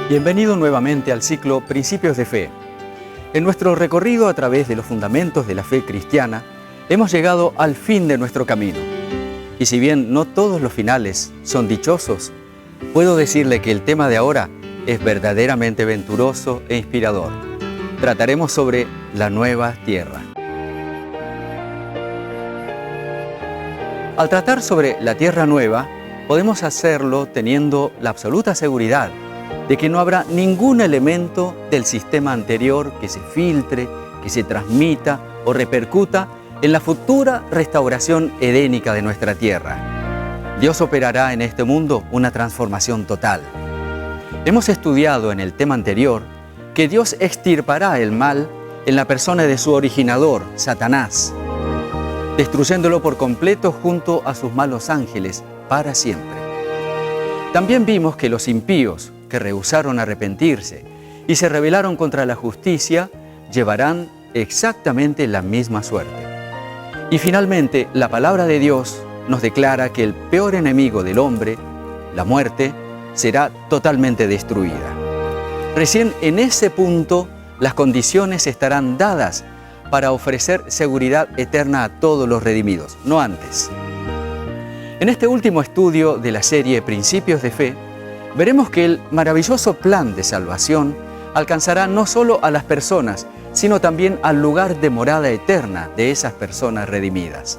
Bienvenido nuevamente al ciclo Principios de Fe. En nuestro recorrido a través de los fundamentos de la fe cristiana, hemos llegado al fin de nuestro camino. Y si bien no todos los finales son dichosos, puedo decirle que el tema de ahora es verdaderamente venturoso e inspirador. Trataremos sobre la nueva tierra. Al tratar sobre la tierra nueva, podemos hacerlo teniendo la absoluta seguridad de que no habrá ningún elemento del sistema anterior que se filtre, que se transmita o repercuta en la futura restauración edénica de nuestra tierra. Dios operará en este mundo una transformación total. Hemos estudiado en el tema anterior que Dios extirpará el mal en la persona de su originador, Satanás, destruyéndolo por completo junto a sus malos ángeles para siempre. También vimos que los impíos, que rehusaron arrepentirse y se rebelaron contra la justicia, llevarán exactamente la misma suerte. Y finalmente, la palabra de Dios nos declara que el peor enemigo del hombre, la muerte, será totalmente destruida. Recién en ese punto, las condiciones estarán dadas para ofrecer seguridad eterna a todos los redimidos, no antes. En este último estudio de la serie Principios de Fe, veremos que el maravilloso plan de salvación alcanzará no solo a las personas, sino también al lugar de morada eterna de esas personas redimidas.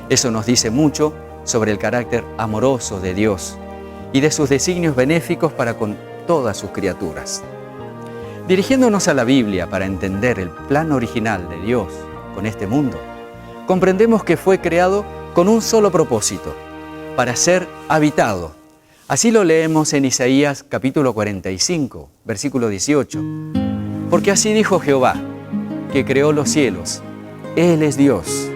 Eso nos dice mucho sobre el carácter amoroso de Dios y de sus designios benéficos para con todas sus criaturas. Dirigiéndonos a la Biblia para entender el plan original de Dios con este mundo, comprendemos que fue creado con un solo propósito, para ser habitado. Así lo leemos en Isaías capítulo 45, versículo 18. Porque así dijo Jehová, que creó los cielos. Él es Dios,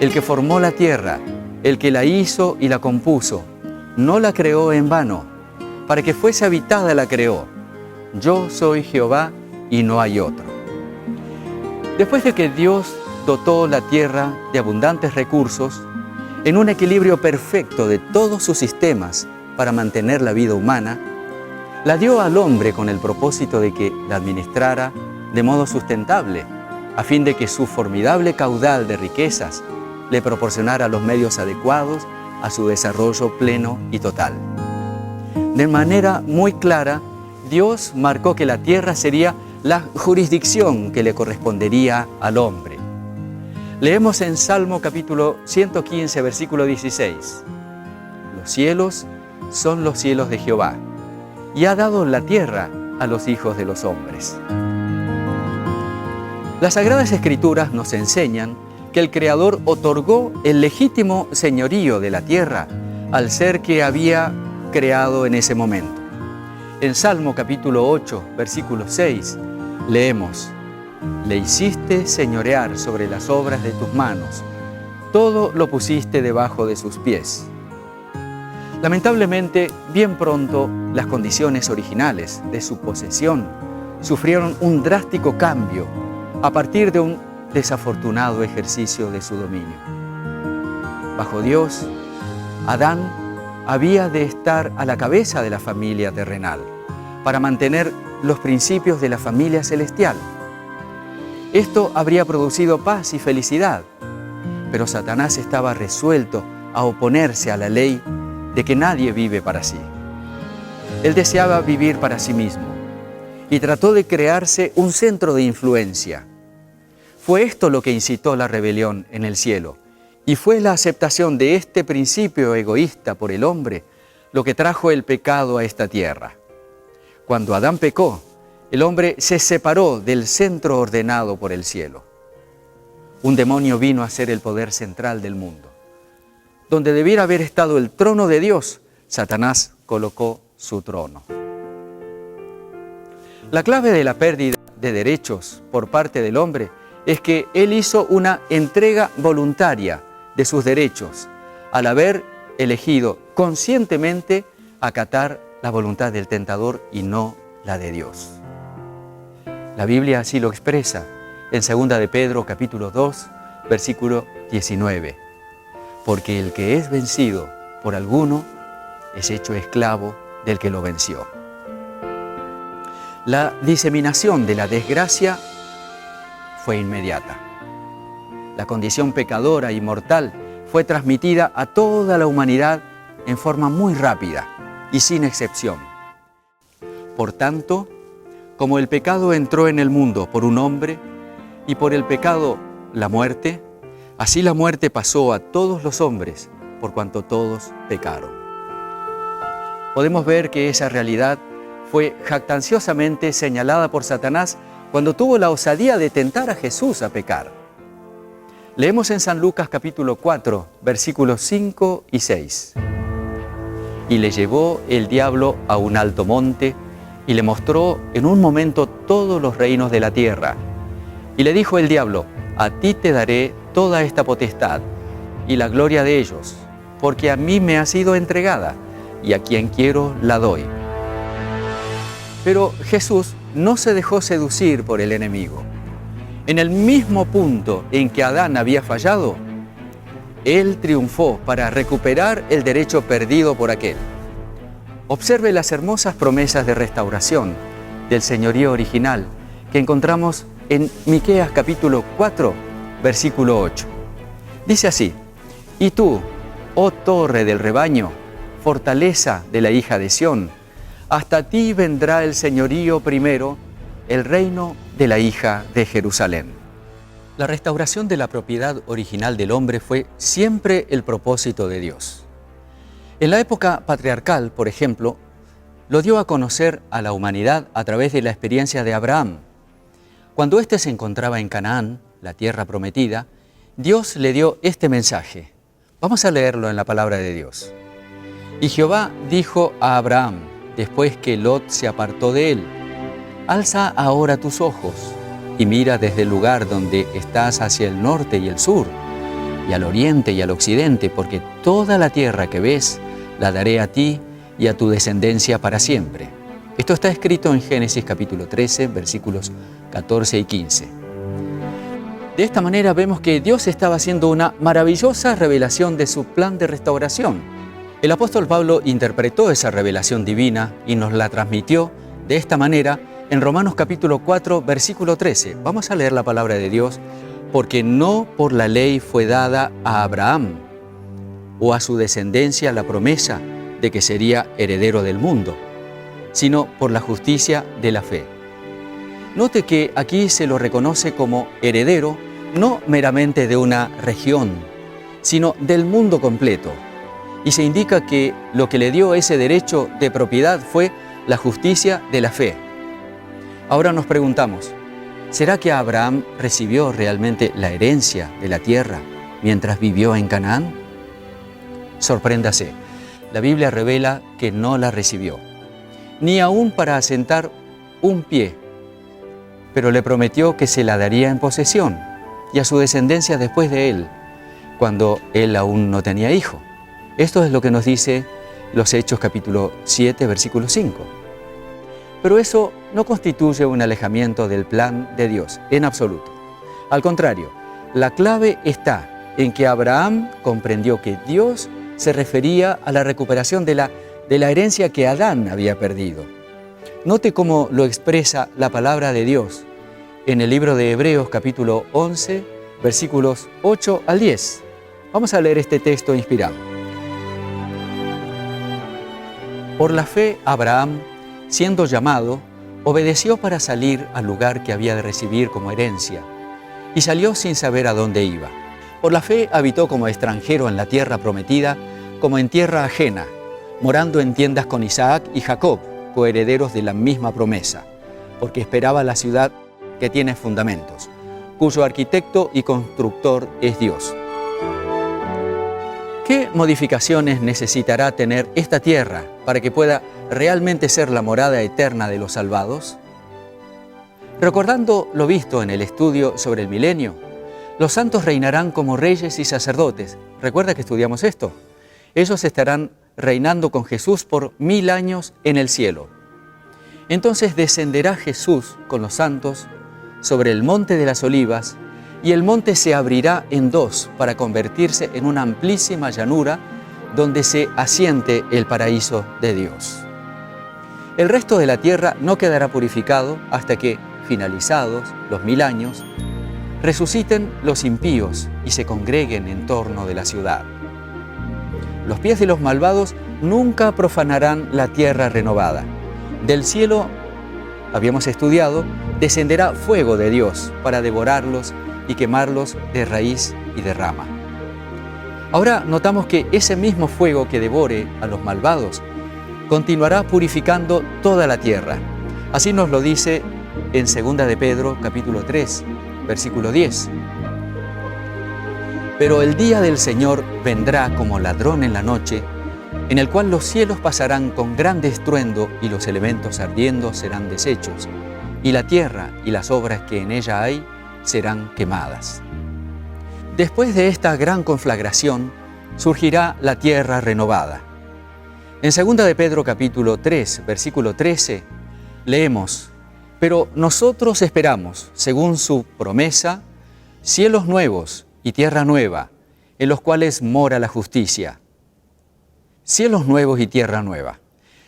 el que formó la tierra, el que la hizo y la compuso. No la creó en vano, para que fuese habitada la creó. Yo soy Jehová y no hay otro. Después de que Dios dotó la tierra de abundantes recursos, en un equilibrio perfecto de todos sus sistemas, para mantener la vida humana, la dio al hombre con el propósito de que la administrara de modo sustentable, a fin de que su formidable caudal de riquezas le proporcionara los medios adecuados a su desarrollo pleno y total. De manera muy clara, Dios marcó que la tierra sería la jurisdicción que le correspondería al hombre. Leemos en Salmo capítulo 115, versículo 16. Los cielos son los cielos de Jehová, y ha dado la tierra a los hijos de los hombres. Las Sagradas Escrituras nos enseñan que el Creador otorgó el legítimo señorío de la tierra al ser que había creado en ese momento. En Salmo capítulo 8, versículo 6, leemos: Le hiciste señorear sobre las obras de tus manos, todo lo pusiste debajo de sus pies. Lamentablemente, bien pronto, las condiciones originales de su posesión sufrieron un drástico cambio a partir de un desafortunado ejercicio de su dominio. Bajo Dios, Adán había de estar a la cabeza de la familia terrenal para mantener los principios de la familia celestial. Esto habría producido paz y felicidad, pero Satanás estaba resuelto a oponerse a la ley de que nadie vive para sí. Él deseaba vivir para sí mismo y trató de crearse un centro de influencia. Fue esto lo que incitó la rebelión en el cielo, y fue la aceptación de este principio egoísta por el hombre lo que trajo el pecado a esta tierra. Cuando Adán pecó, el hombre se separó del centro ordenado por el cielo. Un demonio vino a ser el poder central del mundo. Donde debiera haber estado el trono de Dios, Satanás colocó su trono. La clave de la pérdida de derechos por parte del hombre es que él hizo una entrega voluntaria de sus derechos al haber elegido conscientemente acatar la voluntad del tentador y no la de Dios. La Biblia así lo expresa en 2 de Pedro capítulo 2, versículo 19. Porque el que es vencido por alguno es hecho esclavo del que lo venció. La diseminación de la desgracia fue inmediata. La condición pecadora y mortal fue transmitida a toda la humanidad en forma muy rápida y sin excepción. Por tanto, como el pecado entró en el mundo por un hombre y por el pecado la muerte, así la muerte pasó a todos los hombres por cuanto todos pecaron. Podemos ver que esa realidad fue jactanciosamente señalada por Satanás cuando tuvo la osadía de tentar a Jesús a pecar. Leemos en San Lucas capítulo 4, versículos 5 y 6. Y le llevó el diablo a un alto monte y le mostró en un momento todos los reinos de la tierra. Y le dijo el diablo: a ti te daré toda esta potestad y la gloria de ellos, porque a mí me ha sido entregada y a quien quiero la doy. Pero Jesús no se dejó seducir por el enemigo. En el mismo punto en que Adán había fallado, Él triunfó para recuperar el derecho perdido por aquel. Observe las hermosas promesas de restauración del señorío original que encontramos en Miqueas capítulo 4, versículo 8. Dice así: y tú, oh torre del rebaño, fortaleza de la hija de Sión, hasta ti vendrá el señorío primero, el reino de la hija de Jerusalén. La restauración de la propiedad original del hombre fue siempre el propósito de Dios. En la época patriarcal, por ejemplo, lo dio a conocer a la humanidad a través de la experiencia de Abraham. Cuando éste se encontraba en Canaán, la tierra prometida, Dios le dio este mensaje. Vamos a leerlo en la palabra de Dios. Y Jehová dijo a Abraham, después que Lot se apartó de él: alza ahora tus ojos y mira desde el lugar donde estás hacia el norte y el sur, y al oriente y al occidente, porque toda la tierra que ves la daré a ti y a tu descendencia para siempre. Esto está escrito en Génesis capítulo 13, versículos 14 y 15. De esta manera vemos que Dios estaba haciendo una maravillosa revelación de su plan de restauración. El apóstol Pablo interpretó esa revelación divina y nos la transmitió de esta manera en Romanos capítulo 4, versículo 13. Vamos a leer la palabra de Dios. Porque no por la ley fue dada a Abraham o a su descendencia la promesa de que sería heredero del mundo, sino por la justicia de la fe. Note que aquí se lo reconoce como heredero no meramente de una región, sino del mundo completo. Y se indica que lo que le dio ese derecho de propiedad fue la justicia de la fe. Ahora nos preguntamos, ¿será que Abraham recibió realmente la herencia de la tierra mientras vivió en Canaán? Sorpréndase, la Biblia revela que no la recibió, ni aún para asentar un pie, pero le prometió que se la daría en posesión y a su descendencia después de él, cuando él aún no tenía hijo. Esto es lo que nos dice los Hechos capítulo 7, versículo 5. Pero eso no constituye un alejamiento del plan de Dios, en absoluto. Al contrario, la clave está en que Abraham comprendió que Dios se refería a la recuperación de la herencia que Adán había perdido. Note cómo lo expresa la palabra de Dios en el libro de Hebreos capítulo 11, versículos 8 al 10. Vamos a leer este texto inspirado. Por la fe, Abraham, siendo llamado, obedeció para salir al lugar que había de recibir como herencia, y salió sin saber a dónde iba. Por la fe habitó como extranjero en la tierra prometida, como en tierra ajena, morando en tiendas con Isaac y Jacob, coherederos de la misma promesa, porque esperaba la ciudad que tiene fundamentos, cuyo arquitecto y constructor es Dios. ¿Qué modificaciones necesitará tener esta tierra para que pueda realmente ser la morada eterna de los salvados? Recordando lo visto en el estudio sobre el milenio, los santos reinarán como reyes y sacerdotes. ¿Recuerda que estudiamos esto? Ellos estarán reinando con Jesús por 1000 años en el cielo. Entonces descenderá Jesús con los santos sobre el monte de las olivas, y el monte se abrirá en dos para convertirse en una amplísima llanura donde se asiente el paraíso de Dios. El resto de la tierra no quedará purificado hasta que, finalizados los 1000 años, resuciten los impíos y se congreguen en torno de la ciudad. Los pies de los malvados nunca profanarán la tierra renovada. Del cielo, habíamos estudiado, descenderá fuego de Dios para devorarlos y quemarlos de raíz y de rama. Ahora notamos que ese mismo fuego que devore a los malvados continuará purificando toda la tierra. Así nos lo dice en 2 de Pedro, capítulo 3, versículo 10. Pero el día del Señor vendrá como ladrón en la noche, en el cual los cielos pasarán con gran estruendo y los elementos ardiendo serán deshechos, y la tierra y las obras que en ella hay serán quemadas. Después de esta gran conflagración, surgirá la tierra renovada. En 2 de Pedro capítulo 3, versículo 13, leemos: pero nosotros esperamos, según su promesa, cielos nuevos y tierra nueva, en los cuales mora la justicia. Cielos nuevos y tierra nueva.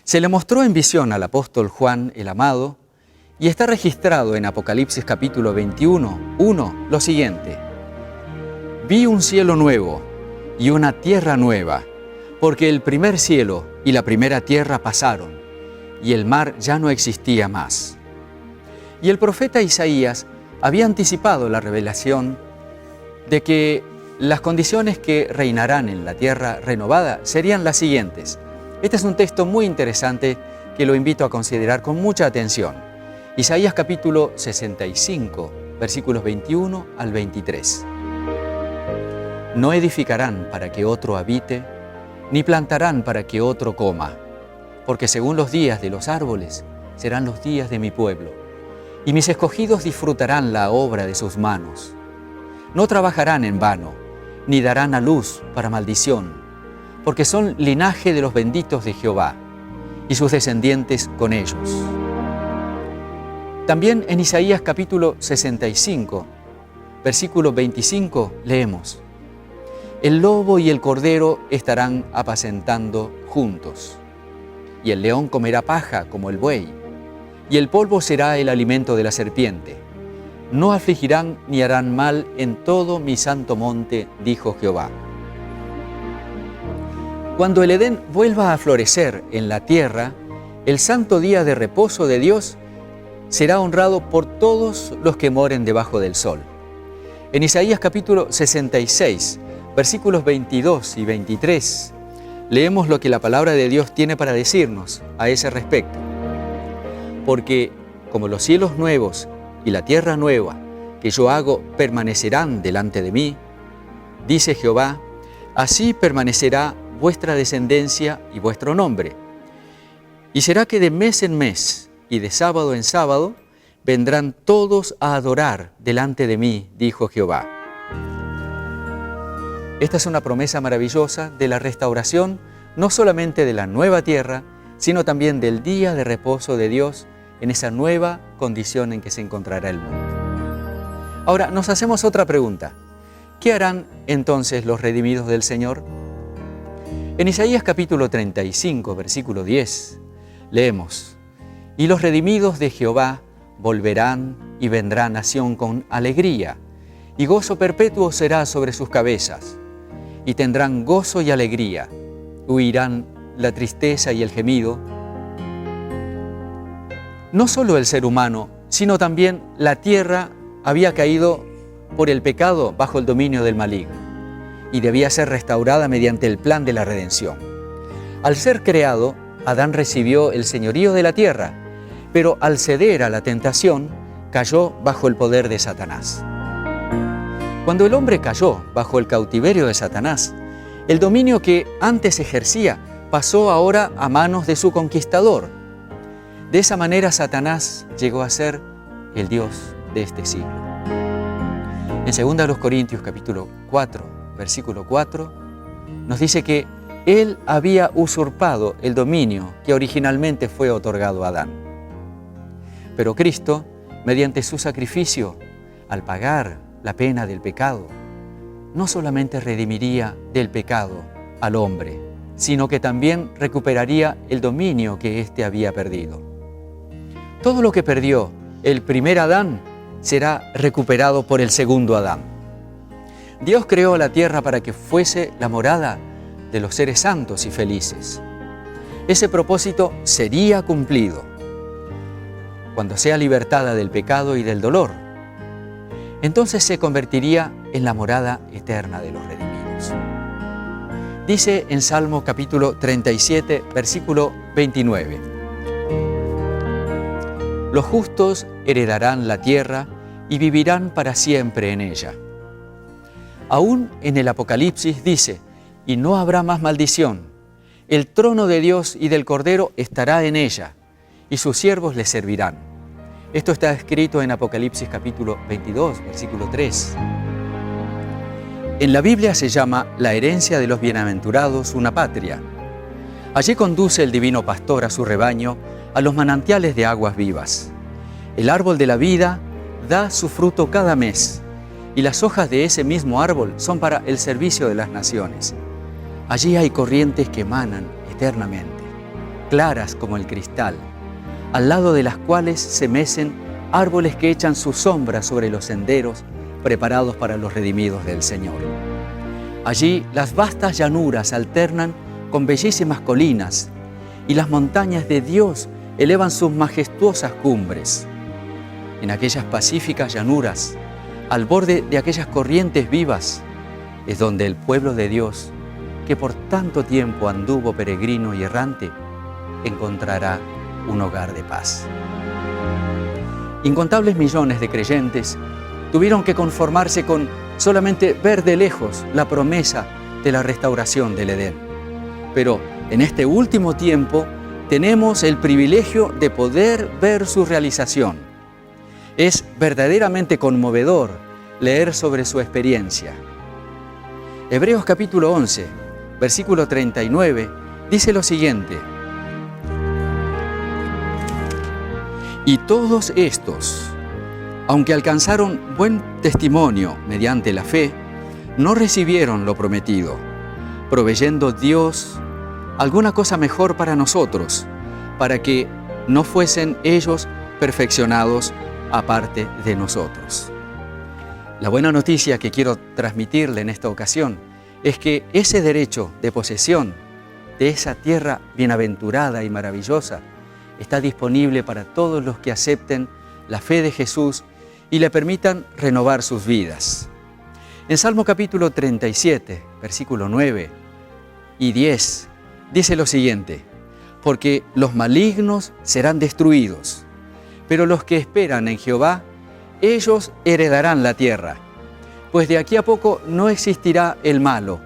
Se le mostró en visión al apóstol Juan el amado, y está registrado en Apocalipsis capítulo 21, 1, lo siguiente: vi un cielo nuevo y una tierra nueva, porque el primer cielo y la primera tierra pasaron, y el mar ya no existía más. Y el profeta Isaías había anticipado la revelación de que las condiciones que reinarán en la tierra renovada serían las siguientes. Este es un texto muy interesante que lo invito a considerar con mucha atención. Isaías capítulo 65, versículos 21 al 23. No edificarán para que otro habite, ni plantarán para que otro coma, porque según los días de los árboles serán los días de mi pueblo, y mis escogidos disfrutarán la obra de sus manos. No trabajarán en vano, ni darán a luz para maldición, porque son linaje de los benditos de Jehová, y sus descendientes con ellos. También en Isaías capítulo 65, versículo 25, leemos: el lobo y el cordero estarán apacentando juntos, y el león comerá paja como el buey, y el polvo será el alimento de la serpiente. No afligirán ni harán mal en todo mi santo monte, dijo Jehová. Cuando el Edén vuelva a florecer en la tierra, el santo día de reposo de Dios será honrado por todos los que moren debajo del sol. En Isaías capítulo 66, versículos 22 y 23, leemos lo que la palabra de Dios tiene para decirnos a ese respecto. Porque como los cielos nuevos y la tierra nueva que yo hago permanecerán delante de mí, dice Jehová, así permanecerá vuestra descendencia y vuestro nombre. Y será que de mes en mes y de sábado en sábado vendrán todos a adorar delante de mí, dijo Jehová. Esta es una promesa maravillosa de la restauración, no solamente de la nueva tierra, sino también del día de reposo de Dios en esa nueva condición en que se encontrará el mundo. Ahora, nos hacemos otra pregunta. ¿Qué harán entonces los redimidos del Señor? En Isaías capítulo 35, versículo 10, leemos: y los redimidos de Jehová volverán y vendrán a Sión con alegría, y gozo perpetuo será sobre sus cabezas, y tendrán gozo y alegría, huirán la tristeza y el gemido. No solo el ser humano, sino también la tierra había caído por el pecado bajo el dominio del maligno y debía ser restaurada mediante el plan de la redención. Al ser creado, Adán recibió el señorío de la tierra, pero al ceder a la tentación, cayó bajo el poder de Satanás. Cuando el hombre cayó bajo el cautiverio de Satanás, el dominio que antes ejercía pasó ahora a manos de su conquistador. De esa manera Satanás llegó a ser el Dios de este siglo. En 2 Corintios capítulo 4, versículo 4, nos dice que él había usurpado el dominio que originalmente fue otorgado a Adán. Pero Cristo, mediante su sacrificio, al pagar la pena del pecado, no solamente redimiría del pecado al hombre, sino que también recuperaría el dominio que éste había perdido. Todo lo que perdió el primer Adán será recuperado por el segundo Adán. Dios creó la tierra para que fuese la morada de los seres santos y felices. Ese propósito sería cumplido cuando sea libertada del pecado y del dolor. Entonces se convertiría en la morada eterna de los redimidos. Dice en Salmo capítulo 37, versículo 29. Los justos heredarán la tierra y vivirán para siempre en ella. Aún en el Apocalipsis dice, y no habrá más maldición. El trono de Dios y del Cordero estará en ella, y sus siervos le servirán. Esto está escrito en Apocalipsis capítulo 22, versículo 3. En la Biblia se llama la herencia de los bienaventurados una patria. Allí conduce el divino pastor a su rebaño a los manantiales de aguas vivas. El árbol de la vida da su fruto cada mes, y las hojas de ese mismo árbol son para el servicio de las naciones. Allí hay corrientes que emanan eternamente, claras como el cristal, al lado de las cuales se mecen árboles que echan su sombra sobre los senderos preparados para los redimidos del Señor. Allí las vastas llanuras alternan con bellísimas colinas, y las montañas de Dios elevan sus majestuosas cumbres. En aquellas pacíficas llanuras, al borde de aquellas corrientes vivas, es donde el pueblo de Dios, que por tanto tiempo anduvo peregrino y errante, encontrará un hogar de paz. Incontables millones de creyentes tuvieron que conformarse con solamente ver de lejos la promesa de la restauración del Edén. Pero en este último tiempo tenemos el privilegio de poder ver su realización. Es verdaderamente conmovedor leer sobre su experiencia. Hebreos capítulo 11, versículo 39, dice lo siguiente: y todos estos, aunque alcanzaron buen testimonio mediante la fe, no recibieron lo prometido, proveyendo Dios alguna cosa mejor para nosotros, para que no fuesen ellos perfeccionados aparte de nosotros. La buena noticia que quiero transmitirle en esta ocasión es que ese derecho de posesión de esa tierra bienaventurada y maravillosa está disponible para todos los que acepten la fe de Jesús y le permitan renovar sus vidas. En Salmo capítulo 37, versículo 9 y 10, dice lo siguiente: porque los malignos serán destruidos, pero los que esperan en Jehová, ellos heredarán la tierra. Pues de aquí a poco no existirá el malo,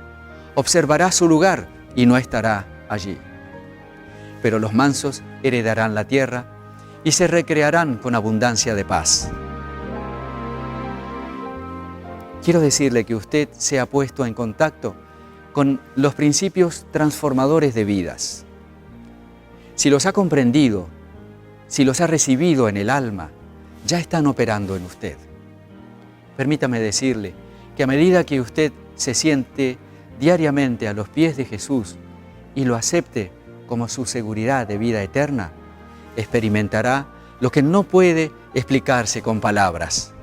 observará su lugar y no estará allí. Pero los mansos heredarán la tierra y se recrearán con abundancia de paz. Quiero decirle que usted se ha puesto en contacto con los principios transformadores de vidas. Si los ha comprendido, si los ha recibido en el alma, ya están operando en usted. Permítame decirle que a medida que usted se siente diariamente a los pies de Jesús y lo acepte como su seguridad de vida eterna, experimentará lo que no puede explicarse con palabras: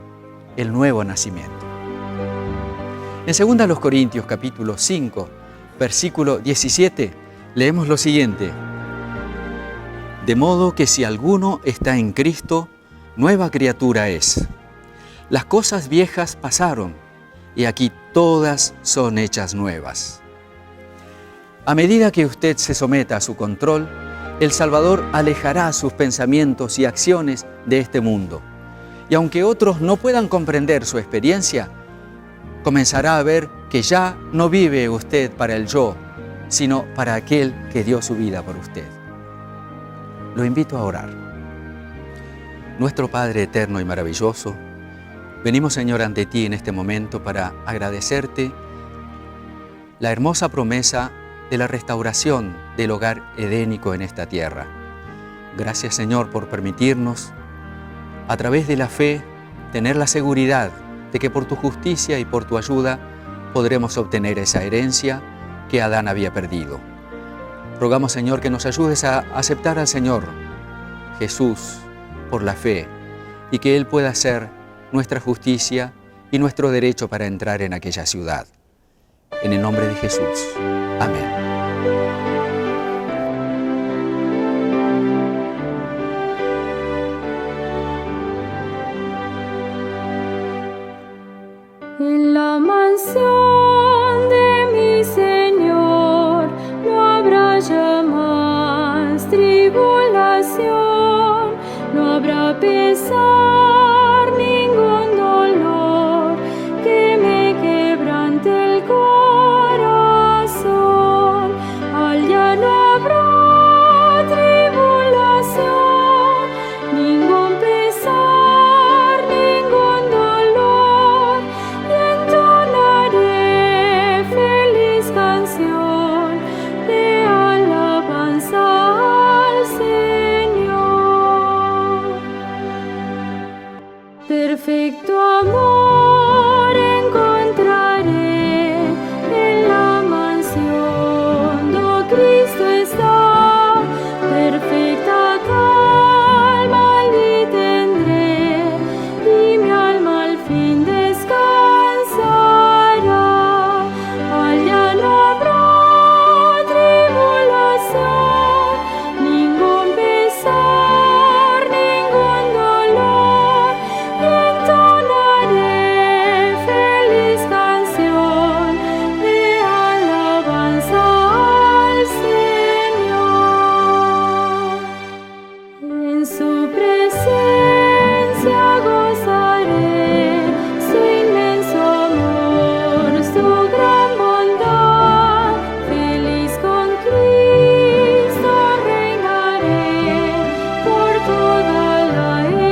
el nuevo nacimiento. En 2 Corintios capítulo 5, versículo 17, leemos lo siguiente: de modo que si alguno está en Cristo, nueva criatura es. Las cosas viejas pasaron, y aquí todas son hechas nuevas. A medida que usted se someta a su control, el Salvador alejará sus pensamientos y acciones de este mundo. Y aunque otros no puedan comprender su experiencia, comenzará a ver que ya no vive usted para el yo, sino para aquel que dio su vida por usted. Lo invito a orar. Nuestro Padre eterno y maravilloso, venimos, Señor, ante ti en este momento para agradecerte la hermosa promesa de la restauración del hogar edénico en esta tierra. Gracias, Señor, por permitirnos a través de la fe, tener la seguridad de que por tu justicia y por tu ayuda podremos obtener esa herencia que Adán había perdido. Rogamos, Señor, que nos ayudes a aceptar al Señor Jesús por la fe y que Él pueda ser nuestra justicia y nuestro derecho para entrar en aquella ciudad. En el nombre de Jesús. Amén. En la mansión de mi Señor no habrá ya más tribulación, no habrá pesar, ningún dolor que me quebrante el corazón. Allá no habrá tribulación, ningún pesar, ningún dolor, y entonaré feliz canción de alabanza al Señor. Perfecto amor encontraré en la mansión do Cristo está. Perfecta calma allí tendré y mi alma al fin descansará. Allá no habrá tribulación, ningún pesar, ningún dolor, y entonaré feliz canción de alabanza al Señor. En su presencia gozaré su inmenso amor, su gran bondad. Feliz con Cristo reinaré por toda la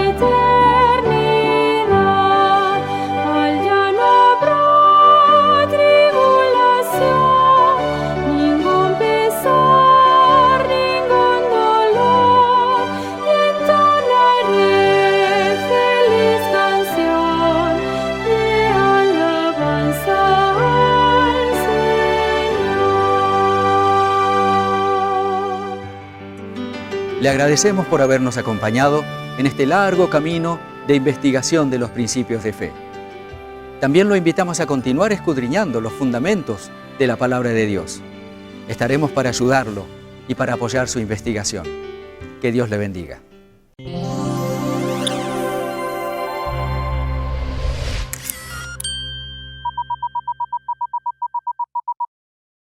eternidad. Allá no habrá tribulación, ningún pesar, ningún dolor, y entonaré feliz canción de alabanza al Señor. Le agradecemos por habernos acompañado en este largo camino de investigación de los principios de fe. También lo invitamos a continuar escudriñando los fundamentos de la palabra de Dios. Estaremos para ayudarlo y para apoyar su investigación. Que Dios le bendiga.